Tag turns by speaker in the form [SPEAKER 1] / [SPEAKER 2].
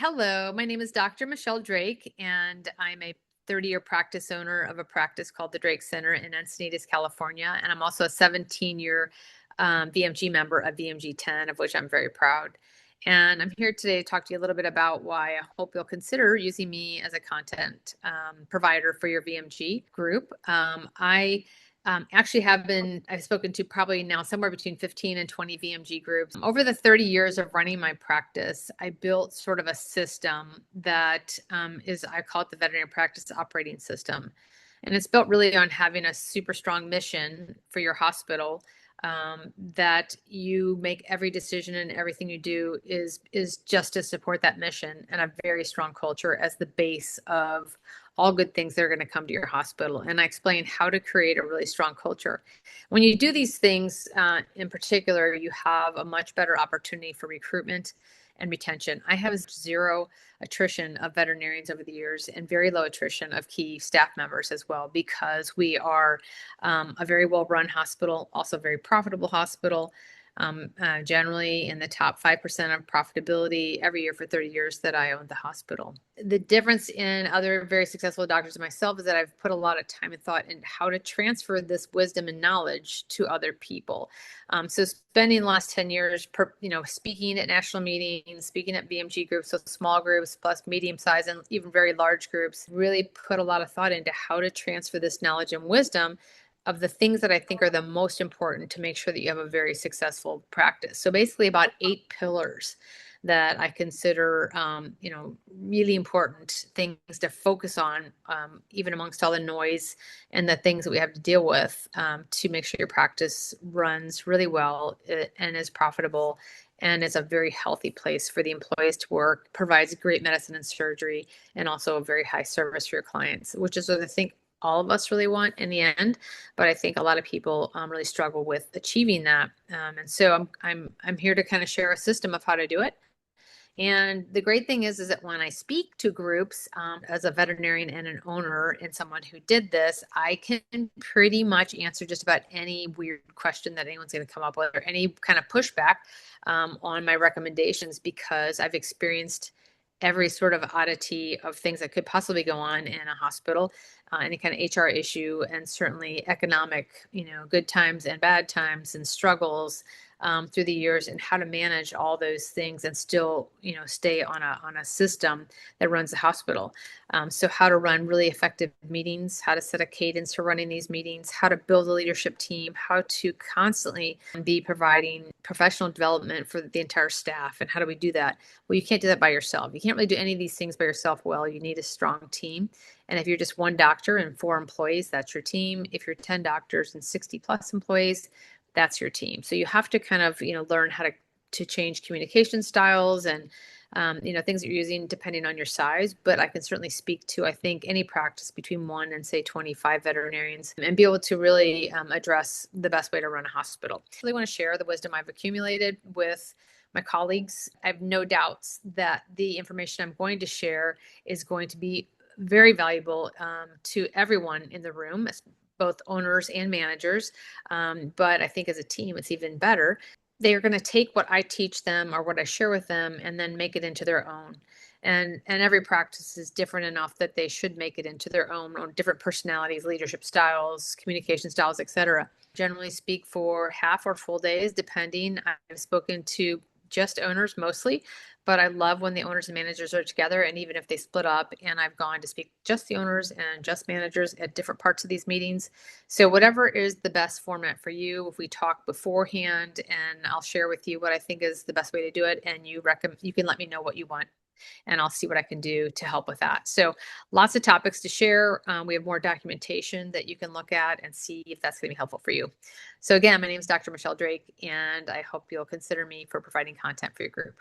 [SPEAKER 1] Hello, my name is Dr. Michele Drake, and I'm a 30-year practice owner of a practice called the Drake Center in Encinitas, California. And I'm also a 17-year VMG member of VMG 10, of which I'm very proud. And I'm here today to talk to you a little bit about why I hope you'll consider using me as a content provider for your VMG group. I actually I've spoken to probably now somewhere between 15 and 20 VMG groups. Over the 30 years of running my practice, I built sort of a system that I call it the veterinary practice operating system. And it's built really on having a super strong mission for your hospital, that you make every decision and everything you do is just to support that mission, and a very strong culture as the base of all good things that are going to come to your hospital. And I explain how to create a really strong culture. When you do these things, in particular, you have a much better opportunity for recruitment and retention. I have zero attrition of veterinarians over the years and very low attrition of key staff members as well, because we are a very well-run hospital, also a very profitable hospital, generally in the top 5% of profitability every year for 30 years that I owned the hospital. The difference in other very successful doctors and myself is that I've put a lot of time and thought in how to transfer this wisdom and knowledge to other people. So spending the last 10 years, speaking at national meetings, speaking at VMG groups, so small groups plus medium size and even very large groups, really put a lot of thought into how to transfer this knowledge and wisdom of the things that I think are the most important to make sure that you have a very successful practice. So basically about 8 pillars that I consider, really important things to focus on, even amongst all the noise and the things that we have to deal with, to make sure your practice runs really well and is profitable and is a very healthy place for the employees to work, provides great medicine and surgery, and also a very high service for your clients, which is what I think all of us really want in the end. But I think a lot of people really struggle with achieving that. And so I'm here to kind of share a system of how to do it. And the great thing is that when I speak to groups, as a veterinarian and an owner and someone who did this, I can pretty much answer just about any weird question that anyone's going to come up with, or any kind of pushback on my recommendations, because I've experienced every sort of oddity of things that could possibly go on in a hospital, any kind of HR issue, and certainly economic, good times and bad times and struggles through the years, and how to manage all those things and still, stay on a system that runs the hospital. So how to run really effective meetings, how to set a cadence for running these meetings, how to build a leadership team, how to constantly be providing professional development for the entire staff. And how do we do that? Well, you can't do that by yourself. You can't really do any of these things by yourself well. You need a strong team. And if you're just one doctor and 4 employees, that's your team. If you're 10 doctors and 60 plus employees, that's your team. So you have to kind of, learn how to change communication styles and, things that you're using depending on your size. But I can certainly speak to, I think, any practice between 1 and say 25 veterinarians, and be able to really address the best way to run a hospital. I really want to share the wisdom I've accumulated with my colleagues. I have no doubts that the information I'm going to share is going to be very valuable to everyone in the room, both owners and managers. But I think as a team, it's even better. They are going to take what I teach them or what I share with them and then make it into their own. And every practice is different enough that they should make it into their own, or different personalities, leadership styles, communication styles, etc. Generally speak for half or full days, depending. I've spoken to just owners mostly, but I love when the owners and managers are together, and even if they split up, and I've gone to speak just the owners and just managers at different parts of these meetings. So whatever is the best format for you, if we talk beforehand, and I'll share with you what I think is the best way to do it, and you can let me know what you want, and I'll see what I can do to help with that. So lots of topics to share. We have more documentation that you can look at and see if that's going to be helpful for you. So again, my name is Dr. Michele Drake, and I hope you'll consider me for providing content for your group.